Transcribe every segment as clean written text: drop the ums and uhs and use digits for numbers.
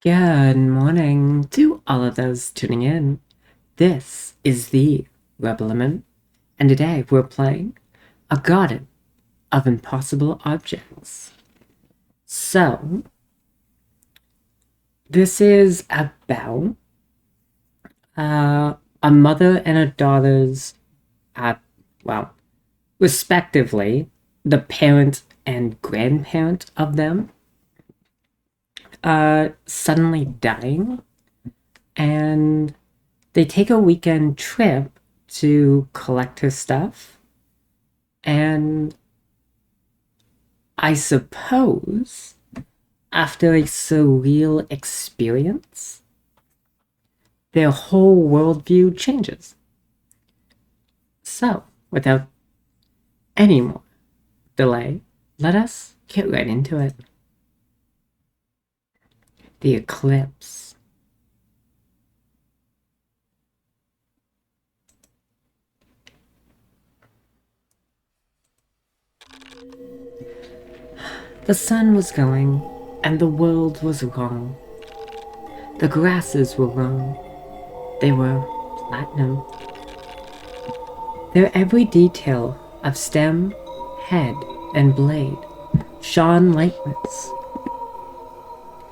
Good morning to all of those tuning in. This is the Rebellion, and today we're playing a Garden of Impossible Objects. So, this is about a mother and a daughter's, uh, well, respectively, the parent and grandparent of them, suddenly dying, and they take a weekend trip to collect her stuff, and I suppose after a surreal experience, their whole worldview changes. So, without any more delay, let us get right into it. The eclipse. The sun was going, and the world was wrong. The grasses were wrong. They were platinum. Their every detail of stem, head, and blade shone lightless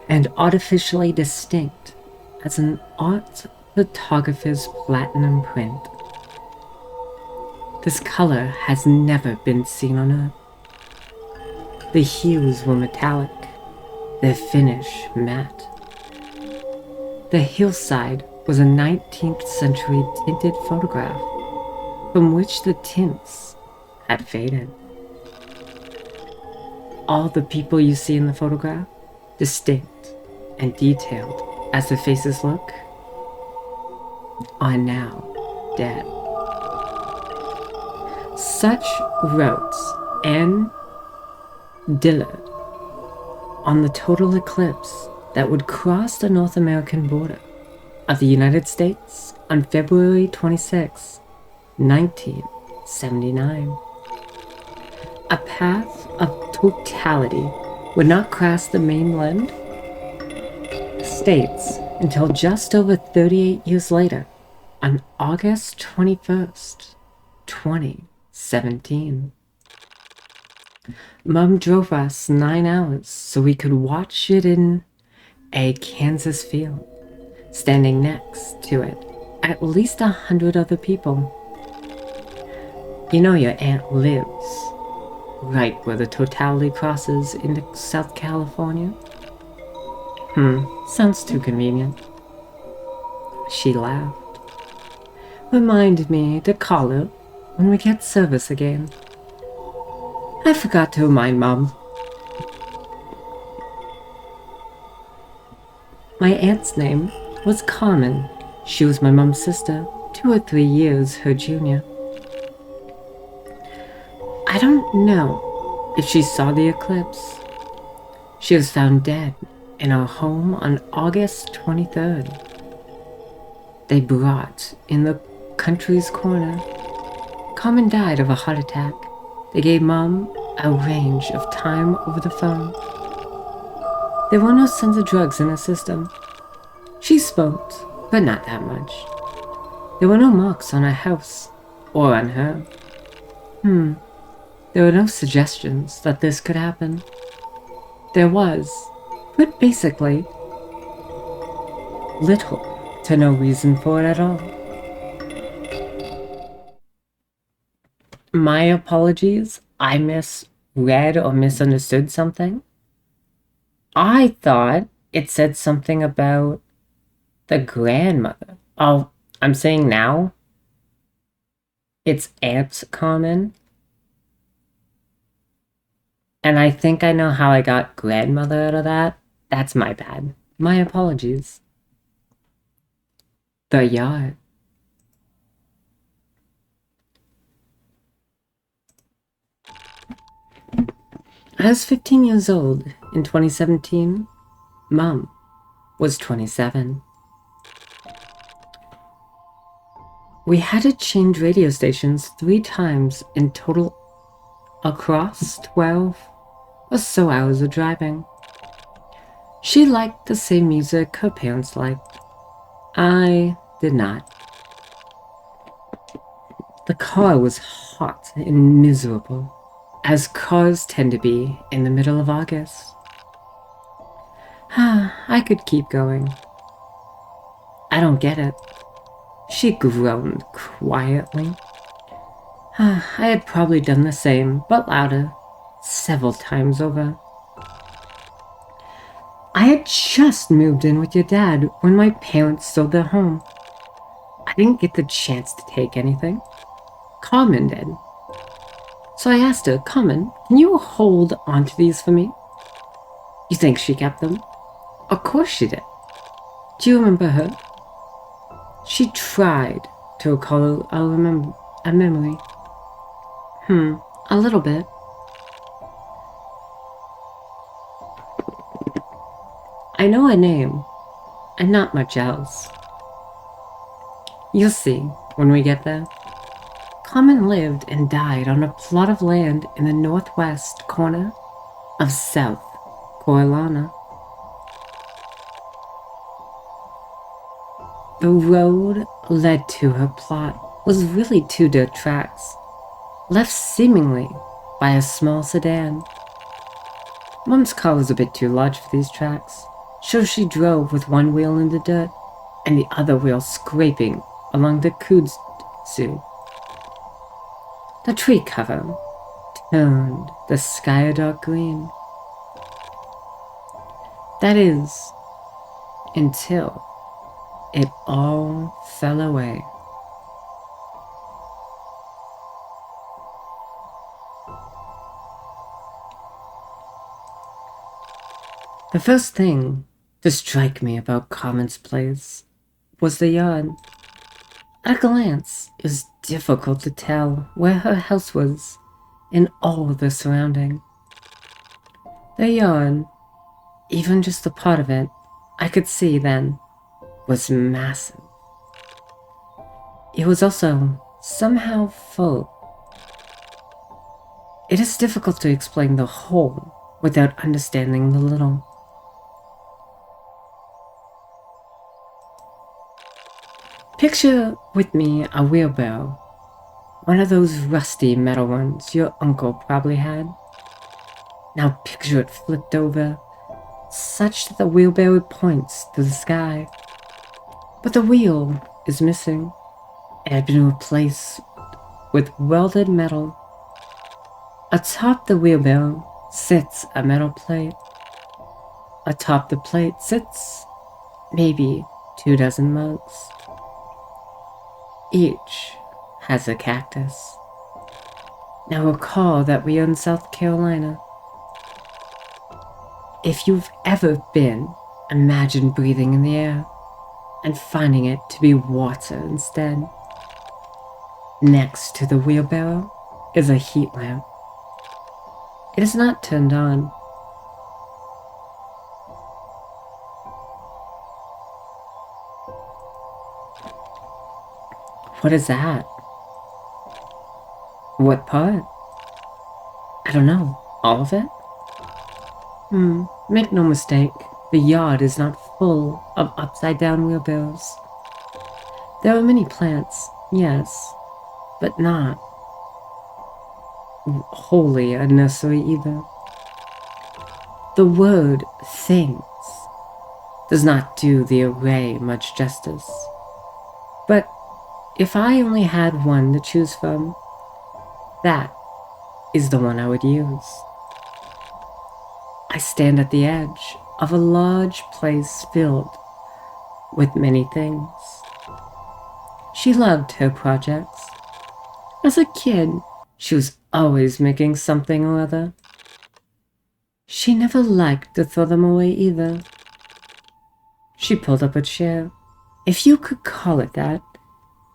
and artificially distinct as an art photographer's platinum print. This color has never been seen on Earth. The hues were metallic, their finish matte. The hillside was a 19th century tinted photograph from which the tints had faded. All the people you see in the photograph, distinct and detailed as their faces look, are now dead. Such wrote Anne Dillard on the total eclipse that would cross the North American border of the United States on February 26, 1979. A path of totality would not cross the mainland states until just over 38 years later, on August 21st, 2017. Mom drove us 9 hours so we could watch it in a Kansas field, standing next to it at least 100 other people. You know your aunt lives right where the totality crosses into South California? Sounds too convenient. She laughed. Remind me to call her when we get service again. I forgot to remind Mom. My aunt's name was Carmen. She was my mom's sister, 2 or 3 years her junior. I don't know if she saw the eclipse. She was found dead in her home on August 23rd. They brought in the country's coroner. Carmen died of a heart attack. They gave Mom a range of time over the phone. There were no signs of drugs in her system. She smoked, but not that much. There were no marks on her house, or on her. There were no suggestions that this could happen. There was, but basically, little to no reason for it at all. My apologies, I misread or misunderstood something. I thought it said something about the grandmother. Oh, I'm saying now it's Aunt Carmen. And I think I know how I got grandmother out of that. That's my bad. My apologies. The yard. I was 15 years old in 2017. Mom was 27. We had to change radio stations 3 times in total across 12 or so hours of driving. She liked the same music her parents liked. I did not. The car was hot and miserable, as cars tend to be in the middle of August. I could keep going. I don't get it. She groaned quietly. I had probably done the same, but louder, several times over. I had just moved in with your dad when my parents sold their home. I didn't get the chance to take anything. Carmen did. So I asked her, Carmen, can you hold onto these for me? You think she kept them? Of course she did. Do you remember her? She tried to recall a memory. A little bit. I know her name, and not much else. You'll see when we get there. Carmen lived and died on a plot of land in the northwest corner of South Carolina. The road led to her plot was really two dirt tracks, left seemingly by a small sedan. Mom's car was a bit too large for these tracks, so she drove with one wheel in the dirt and the other wheel scraping along the kudzu. The tree cover turned the sky a dark green. That is, until it all fell away. The first thing to strike me about Carmen's place was the yard. At a glance, it was difficult to tell where her house was in all of the surrounding. The yard, even just a part of it, I could see then, was massive. It was also somehow full. It is difficult to explain the whole without understanding the little. Picture with me a wheelbarrow, one of those rusty metal ones your uncle probably had. Now picture it flipped over, such that the wheelbarrow points to the sky. But the wheel is missing. It had been replaced with welded metal. Atop the wheelbarrow sits a metal plate. Atop the plate sits maybe 24 mugs. Each has a cactus. Now recall that we are in South Carolina. If you've ever been, imagine breathing in the air and finding it to be water instead. Next to the wheelbarrow is a heat lamp. It is not turned on. What is that? What part? I don't know. All of it? Make no mistake, the yard is not full of upside-down wheelbarrows. There are many plants, yes, but not wholly a nursery either. The word things does not do the array much justice. But if I only had one to choose from, that is the one I would use. I stand at the edge of a large place filled with many things. She loved her projects. As a kid, she was always making something or other. She never liked to throw them away either. She pulled up a chair, if you could call it that,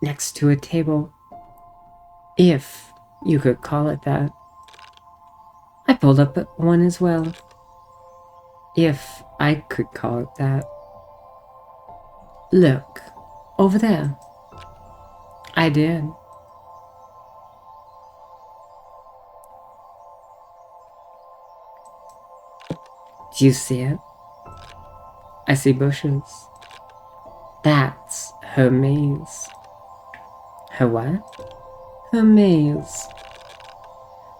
next to a table. If you could call it that. I pulled up one as well. If I could call it that. Look, over there. I did. Do you see it? I see bushes. That's her maze. Her what? Her maze.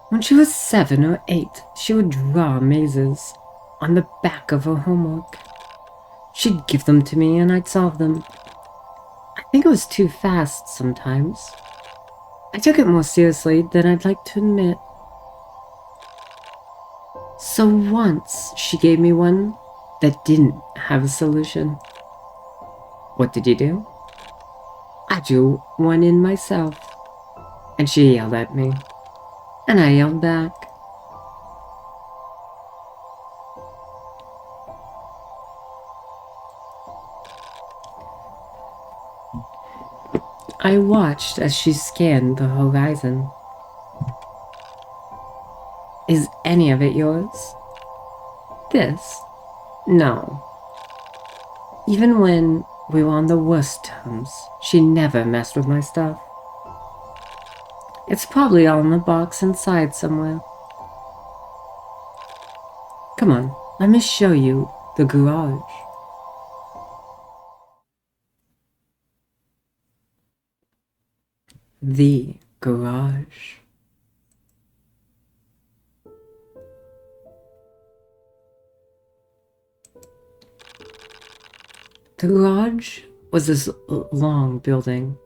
When she was 7 or 8, she would draw mazes on the back of her homework. She'd give them to me and I'd solve them. I think it was too fast sometimes. I took it more seriously than I'd like to admit. So once she gave me one that didn't have a solution. What did you do? I drew one in myself. And she yelled at me. And I yelled back. I watched as she scanned the horizon. Is any of it yours? This? No. Even when we were on the worst terms, she never messed with my stuff. It's probably all in the box inside somewhere. Come on, let me show you the garage. The garage. The garage was this long building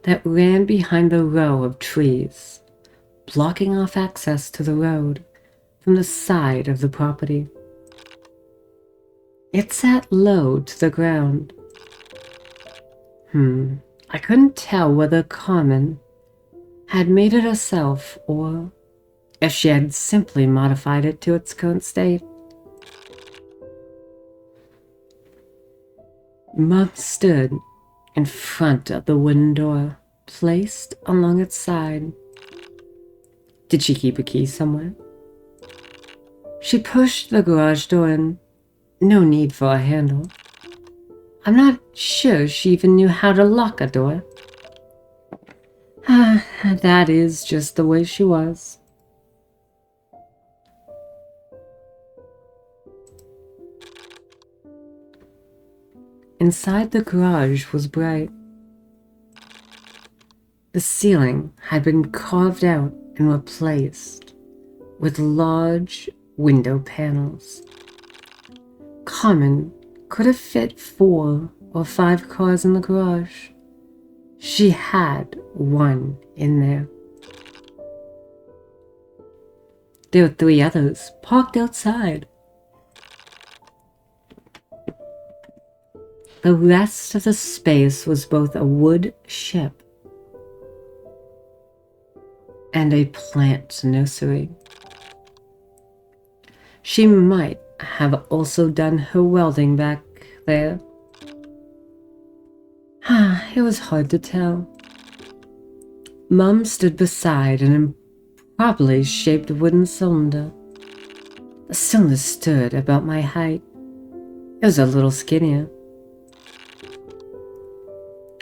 that ran behind a row of trees, blocking off access to the road from the side of the property. It sat low to the ground. I couldn't tell whether Carmen had made it herself or if she had simply modified it to its current state. Mom stood in front of the wooden door, placed along its side. Did she keep a key somewhere? She pushed the garage door in. No need for a handle. I'm not sure she even knew how to lock a door. That is just the way she was. Inside the garage was bright. The ceiling had been carved out and replaced with large window panels. Carmen could have fit 4 or 5 cars in the garage. She had one in there. There were 3 others parked outside. The rest of the space was both a wood ship and a plant nursery. She might have also done her welding back there. It was hard to tell. Mom stood beside an improperly shaped wooden cylinder. The cylinder stood about my height. It was a little skinnier.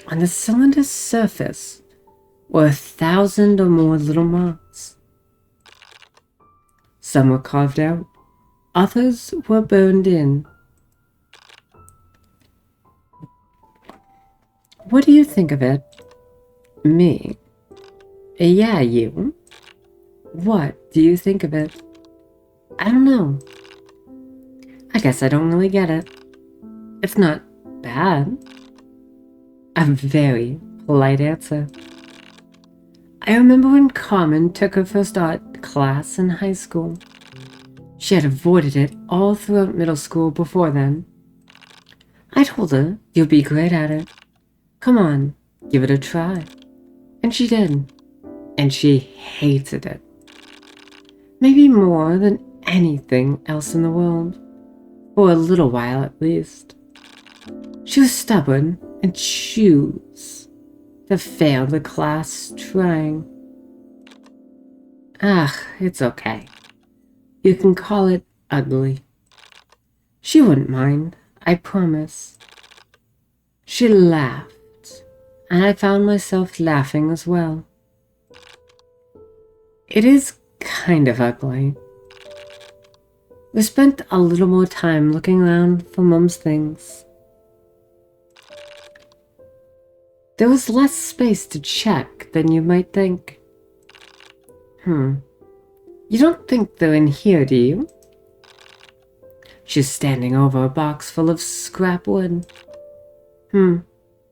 On the cylinder's surface were 1,000 or more little marks. Some were carved out, others were burned in. What do you think of it? Me? Yeah, you. What do you think of it? I don't know. I guess I don't really get it. It's not bad. A very polite answer. I remember when Carmen took her first art class in high school. She had avoided it all throughout middle school before then. I told her, you'll be great at it. Come on, give it a try. And she did. And she hated it. Maybe more than anything else in the world. For a little while at least. She was stubborn and chose to fail the class trying. It's okay. You can call it ugly. She wouldn't mind, I promise. She laughed, and I found myself laughing as well. It is kind of ugly. We spent a little more time looking around for Mum's things. There was less space to check than you might think. You don't think they're in here, do you? She's standing over a box full of scrap wood.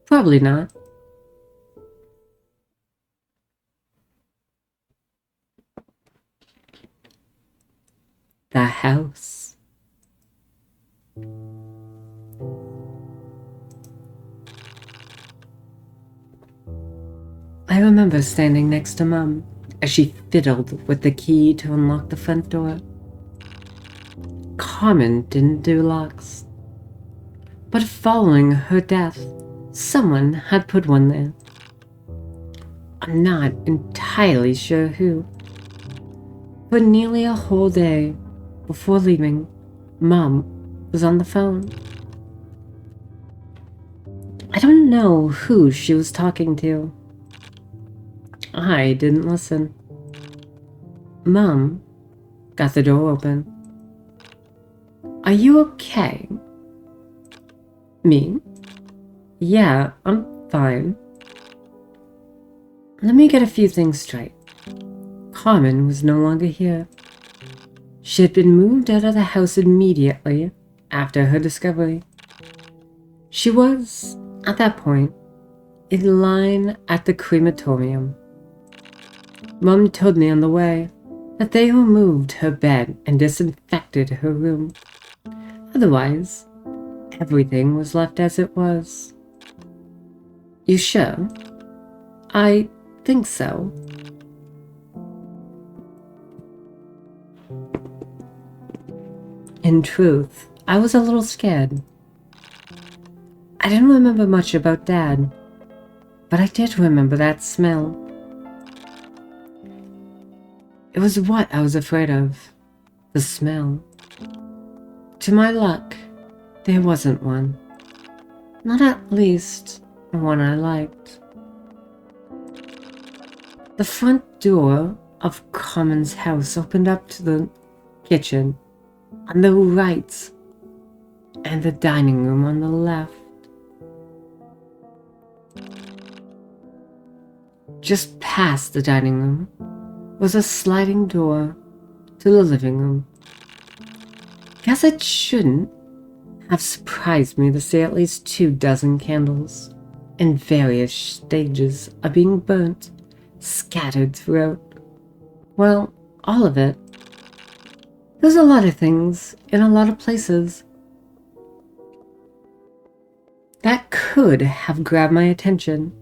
Probably not. The house. I remember standing next to Mum as she fiddled with the key to unlock the front door. Carmen didn't do locks, but following her death, someone had put one there. I'm not entirely sure who. For nearly a whole day before leaving, Mum was on the phone. I don't know who she was talking to. I didn't listen. Mum got the door open. Are you okay? Me? Yeah, I'm fine. Let me get a few things straight. Carmen was no longer here. She had been moved out of the house immediately after her discovery. She was, at that point, in line at the crematorium. Mum told me on the way that they removed her bed and disinfected her room. Otherwise, everything was left as it was. You sure? I think so. In truth, I was a little scared. I didn't remember much about Dad, but I did remember that smell. It was what I was afraid of, the smell. To my luck, there wasn't one. Not at least one I liked. The front door of Carmen's house opened up to the kitchen on the right and the dining room on the left. Just past the dining room was a sliding door to the living room. Guess it shouldn't have surprised me to see at least 24 candles in various stages of being burnt, scattered throughout. Well, all of it. There's a lot of things in a lot of places that could have grabbed my attention.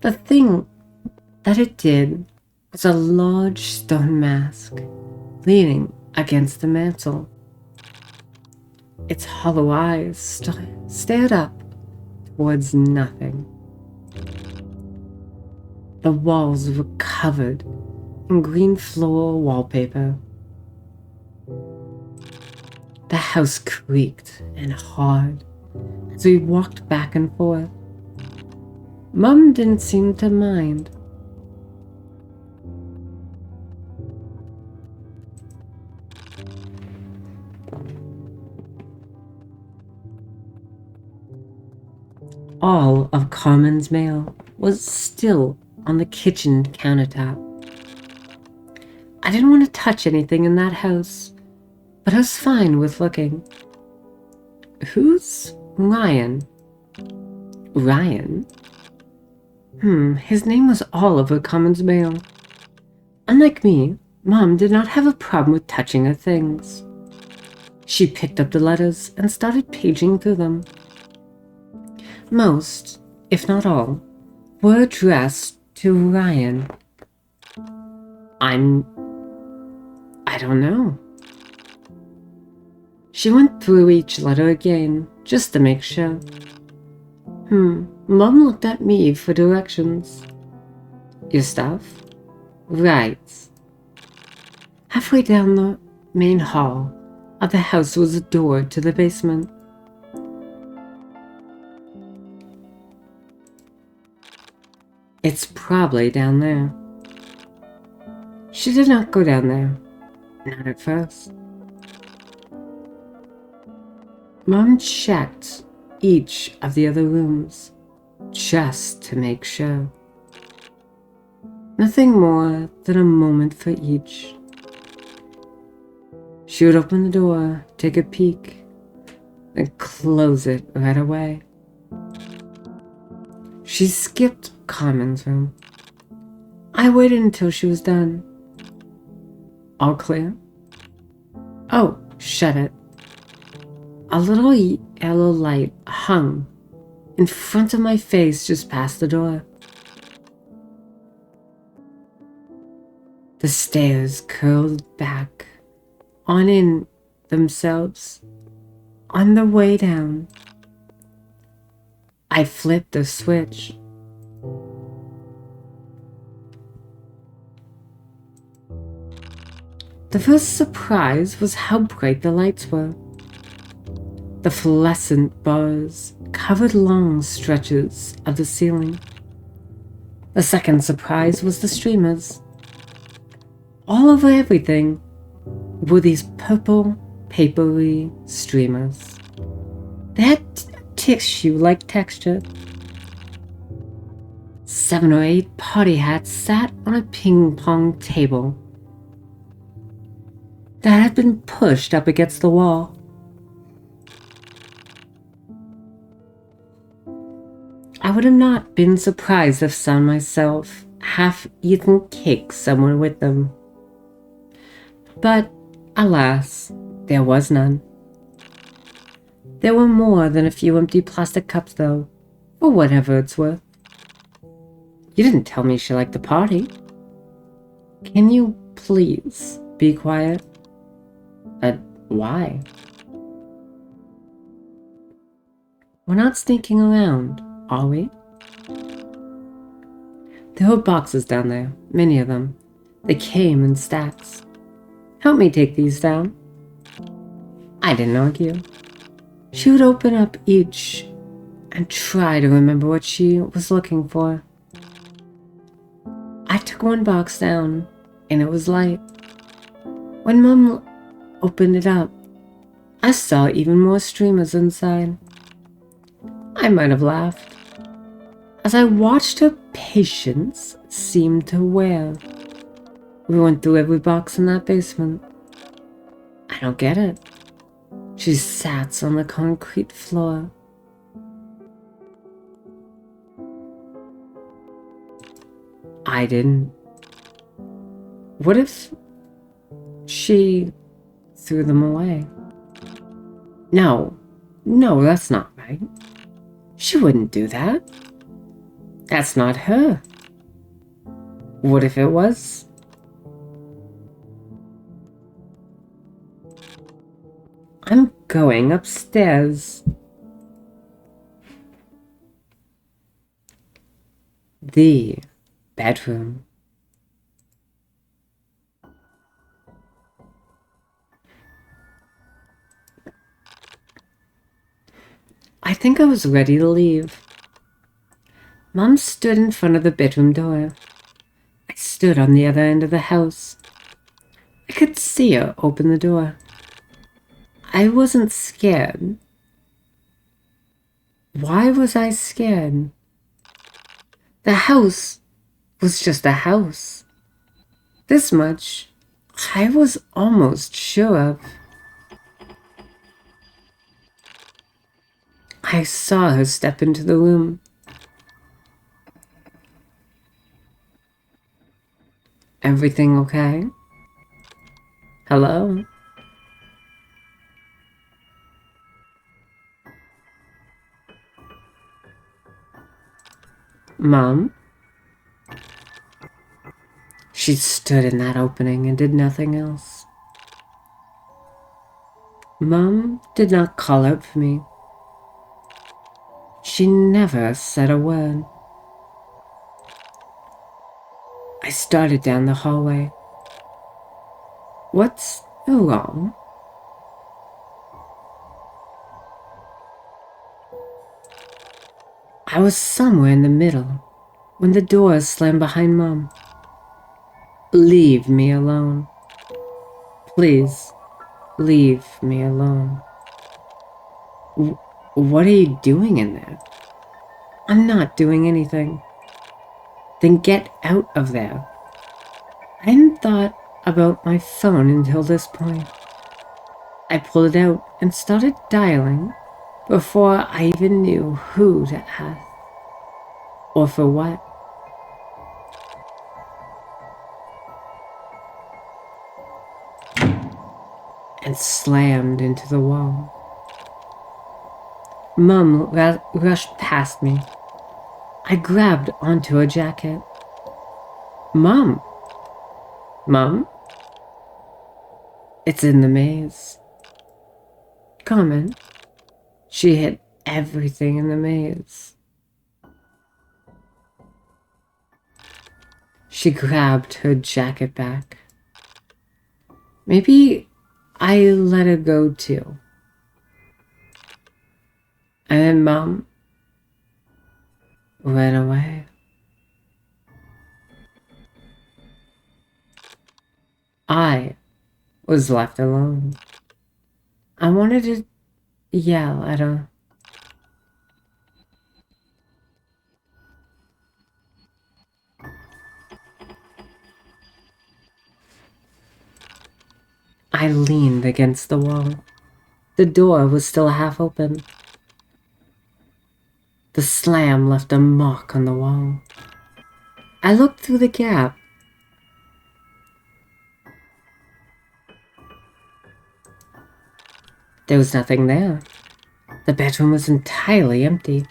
The thing that it did was a large stone mask leaning against the mantel. Its hollow eyes stared up towards nothing. The walls were covered in green floral wallpaper. The house creaked and hard as we walked back and forth. Mum didn't seem to mind. All of Carmen's mail was still on the kitchen countertop. I didn't want to touch anything in that house, but I was fine with looking. Who's Ryan? Ryan? His name was all over Carmen's mail. Unlike me, Mom did not have a problem with touching her things. She picked up the letters and started paging through them. Most, if not all, were addressed to Ryan. I don't know. She went through each letter again, just to make sure. Mom looked at me for directions. Your stuff? Right. Halfway down the main hall of the house was a door to the basement. It's probably down there. She did not go down there. Not at first. Mom checked each of the other rooms just to make sure. Nothing more than a moment for each. She would open the door, take a peek, then close it right away. She skipped Carmen's room. I waited until she was done. All clear? Oh, shut it. A little yellow light hung in front of my face just past the door. The stairs curled back on in themselves. On the way down, I flipped the switch. The first surprise was how bright the lights were. The fluorescent bars covered long stretches of the ceiling. The second surprise was the streamers. All over everything were these purple, papery streamers. They had tissue-like texture. 7 or 8 party hats sat on a ping-pong table that had been pushed up against the wall. I would have not been surprised if found myself half-eaten cake somewhere with them. But, alas, there was none. There were more than a few empty plastic cups, though, for whatever it's worth. You didn't tell me she liked the party. Can you please be quiet? Why? We're not sneaking around, are we? There were boxes down there, many of them. They came in stacks. Help me take these down. I didn't argue. She would open up each and try to remember what she was looking for. I took one box down, and it was light. When Mom opened it up, I saw even more streamers inside. I might have laughed as I watched her patience seem to wear. We went through every box in that basement. I don't get it. She sat on the concrete floor. I didn't. What if she threw them away? No, that's not right. She wouldn't do that. That's not her. What if it was? I'm going upstairs. The bedroom. I think I was ready to leave. Mom stood in front of the bedroom door. I stood on the other end of the house. I could see her open the door. I wasn't scared. Why was I scared? The house was just a house. This much I was almost sure of. I saw her step into the room. Everything okay? Hello? Mom? She stood in that opening and did nothing else. Mom did not call out for me. She never said a word. I started down the hallway. What's wrong? I was somewhere in the middle when the door slammed behind Mom. Leave me alone. Please, leave me alone. What are you doing in there? I'm not doing anything. Then get out of there. I hadn't thought about my phone until this point. I pulled it out and started dialing before I even knew who to ask or for what. And slammed into the wall. Mum rushed past me. I grabbed onto her jacket. Mum! Mum? It's in the maze. Carmen. She hid everything in the maze. She grabbed her jacket back. Maybe I let her go too. And then Mom ran away. I was left alone. I wanted to yell at her. I leaned against the wall. The door was still half open. The slam left a mark on the wall. I looked through the gap. There was nothing there. The bedroom was entirely empty.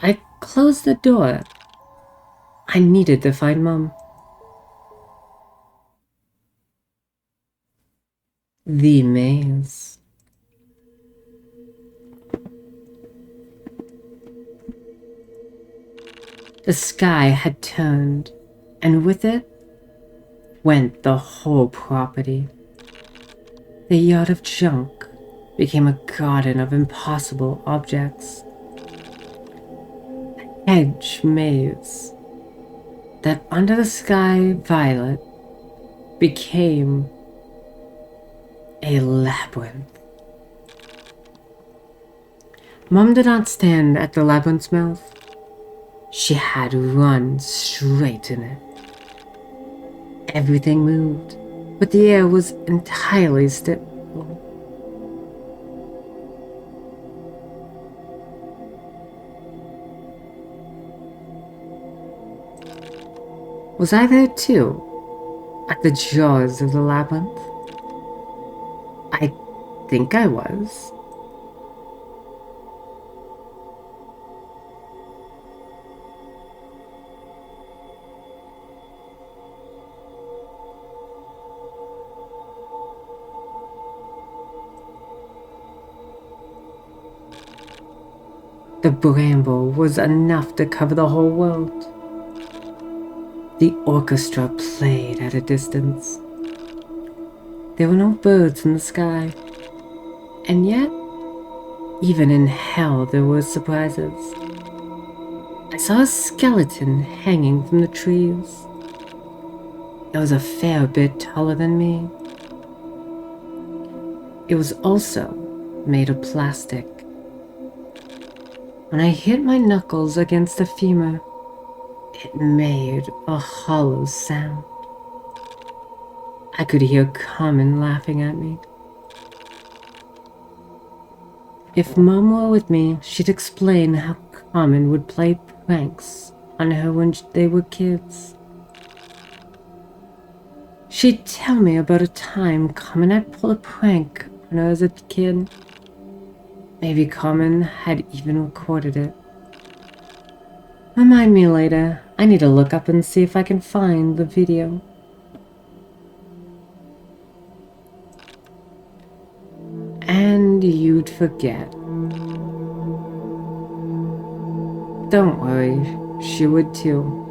I closed the door. I needed to find Mom. The maze. The sky had turned, and with it went the whole property. The yard of junk became a garden of impossible objects. A hedge maze that under the sky violet became a labyrinth. Mom did not stand at the labyrinth's mouth. She had run straight in it. Everything moved, but the air was entirely still. Was I there too, at the jaws of the labyrinth? I think I was. The bramble was enough to cover the whole world. The orchestra played at a distance. There were no birds in the sky. And yet, even in hell there were surprises. I saw a skeleton hanging from the trees. It was a fair bit taller than me. It was also made of plastic. When I hit my knuckles against the femur, it made a hollow sound. I could hear Carmen laughing at me. If Mom were with me, she'd explain how Carmen would play pranks on her when they were kids. She'd tell me about a time Carmen had pulled a prank on her as a kid. Maybe Carmen had even recorded it. Remind me later. I need to look up and see if I can find the video. And you'd forget. Don't worry, she would too.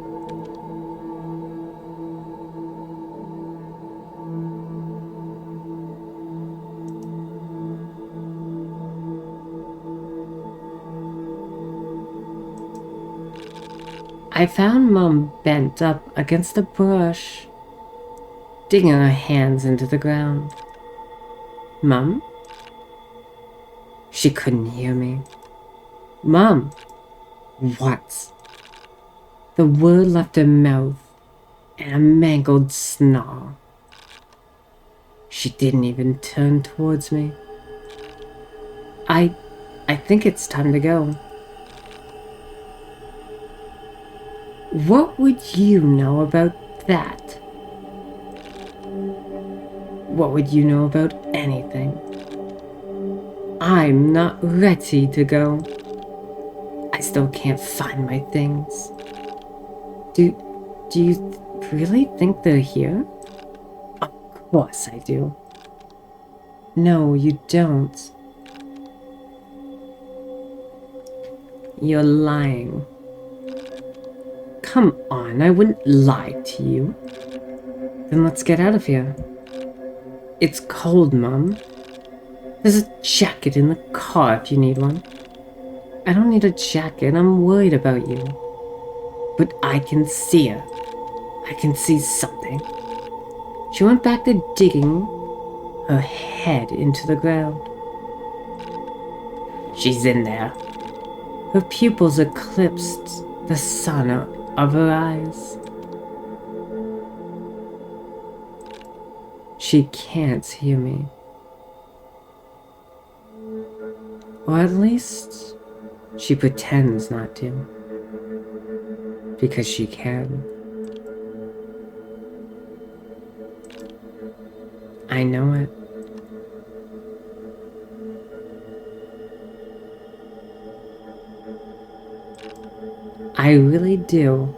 I found Mom bent up against a bush, digging her hands into the ground. Mum? She couldn't hear me. Mom! What? The word left her mouth in a mangled snarl. She didn't even turn towards me. I think it's time to go. What would you know about that? What would you know about anything? I'm not ready to go. I still can't find my things. Do you really think they're here? Of course I do. No, you don't. You're lying. Come on, I wouldn't lie to you. Then let's get out of here. It's cold, Mom. There's a jacket in the car if you need one. I don't need a jacket, I'm worried about you. But I can see her. I can see something. She went back to digging her head into the ground. She's in there. Her pupils eclipsed the sun of her eyes. She can't hear me. Or at least, she pretends not to. Because she can. I know it. I really do.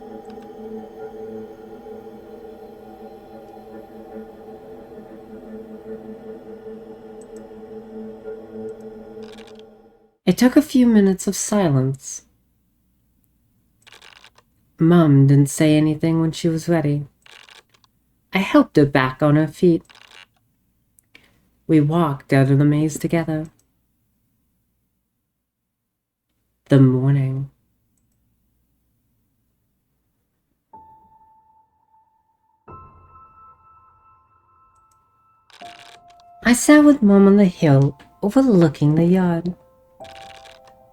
It took a few minutes of silence. Mom didn't say anything when she was ready. I helped her back on her feet. We walked out of the maze together. The morning. I sat with Mom on the hill overlooking the yard.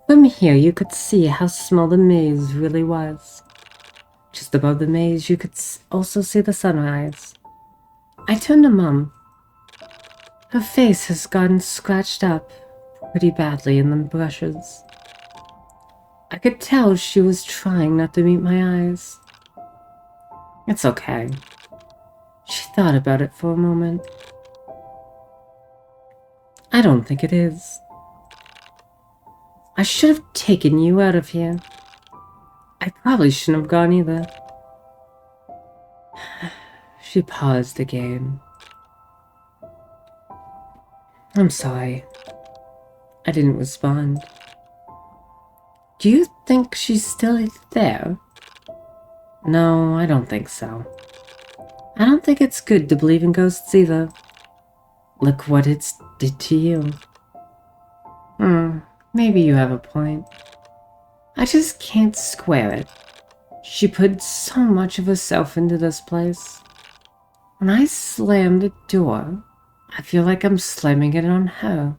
From here you could see how small the maze really was. Just above the maze you could also see the sunrise. I turned to Mom. Her face has gotten scratched up pretty badly in the brushes. I could tell she was trying not to meet my eyes. It's okay. She thought about it for a moment. I don't think it is. I should have taken you out of here. I probably shouldn't have gone either. She paused again. I'm sorry. I didn't respond. Do you think she's still there? No, I don't think so. I don't think it's good to believe in ghosts either. Look what it's did to you. Maybe you have a point. I just can't square it. She put so much of herself into this place. When I slam the door, I feel like I'm slamming it on her.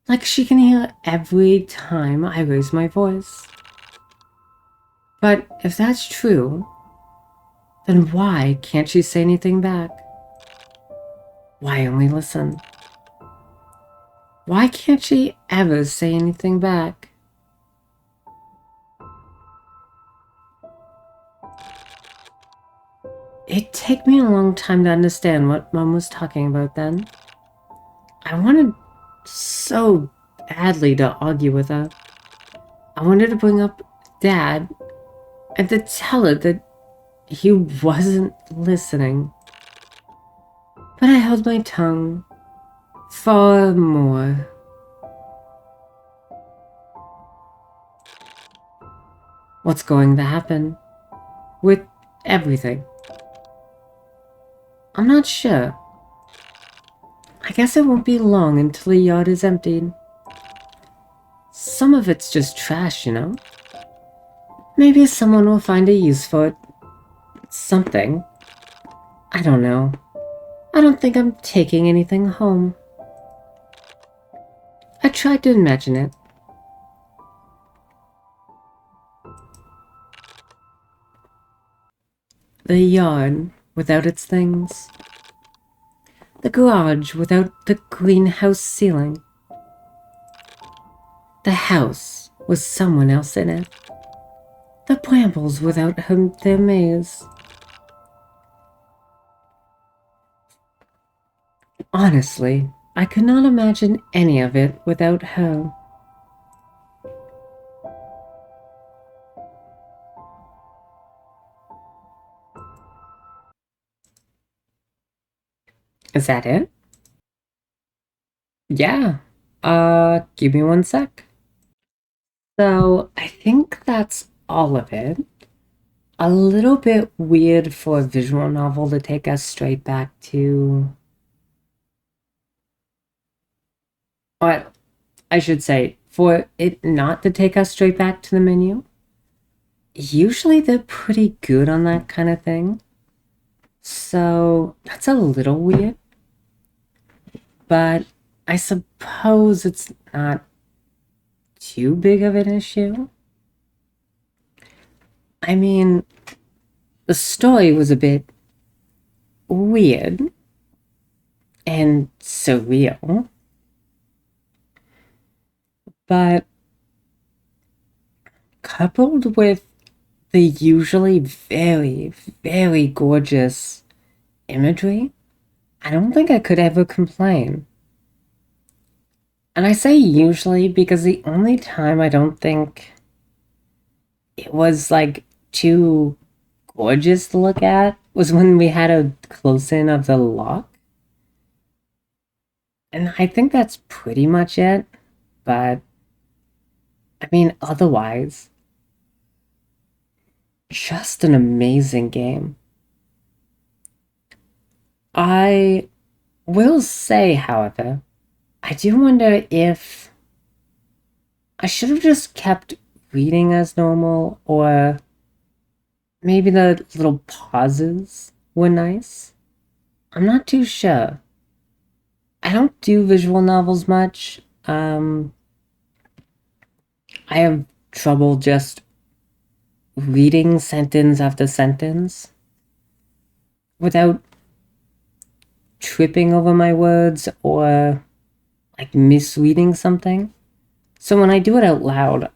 Like she can hear every time I raise my voice. But if that's true, then why can't she say anything back? Why only listen? Why can't she ever say anything back? It'd take me a long time to understand what Mom was talking about then. I wanted so badly to argue with her. I wanted to bring up Dad and to tell her that he wasn't listening. But I held my tongue far more. What's going to happen with everything? I'm not sure. I guess it won't be long until the yard is emptied. Some of it's just trash, you know? Maybe someone will find a use for it. Something. I don't know. I don't think I'm taking anything home. I tried to imagine it. The yard without its things. The garage without the greenhouse ceiling. The house with someone else in it. The brambles without their maze. Honestly, I could not imagine any of it without her. Is that it? Yeah. Give me one sec. So, I think that's all of it. A little bit weird for a visual novel to take us straight back to. Or, I should say, for it not to take us straight back to the menu. Usually they're pretty good on that kind of thing. So, that's a little weird. But I suppose it's not too big of an issue. I mean, the story was a bit weird and surreal, but coupled with the usually very, very gorgeous imagery, I don't think I could ever complain. And I say usually because the only time I don't think it was like too gorgeous to look at was when we had a close in of the lock. And I think that's pretty much it. But I mean, otherwise, just an amazing game. I will say, however, I do wonder if I should have just kept reading as normal, or maybe the little pauses were nice. I'm not too sure. I don't do visual novels much. I have trouble just reading sentence after sentence without tripping over my words or like misreading something. So when I do it out loud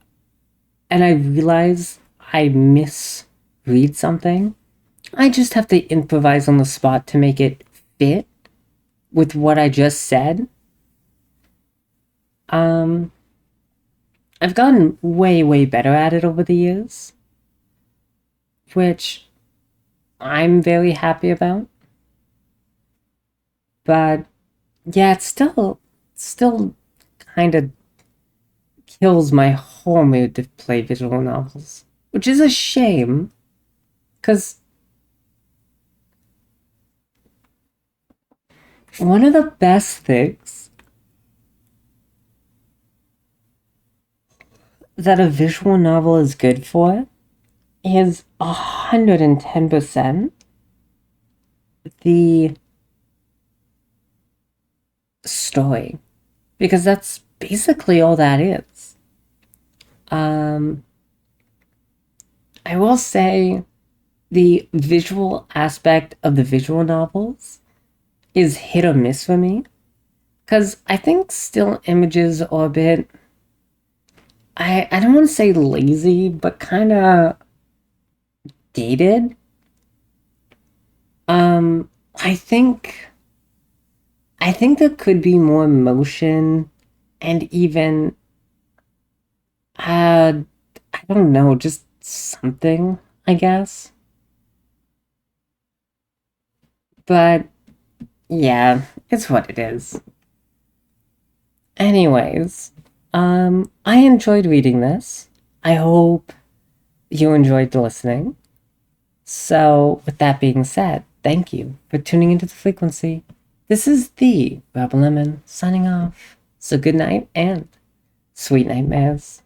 and I realize I misread something, I just have to improvise on the spot to make it fit with what I just said. Um, I've gotten way, way better at it over the years, which I'm very happy about. But yeah, it's still kind of kills my whole mood to play visual novels, which is a shame, because one of the best things that a visual novel is good for is 110% the story, because that's basically all that is. Um, I will say the visual aspect of the visual novels is hit or miss for me, because I think still images are a bit. I don't want to say lazy, but kind of dated. I think there could be more motion and even I don't know, just something, I guess. But yeah, it's what it is. Anyways, I enjoyed reading this. I hope you enjoyed listening. So, with that being said, thank you for tuning into the frequency. This is the Rebel Lemon signing off. So, good night and sweet nightmares.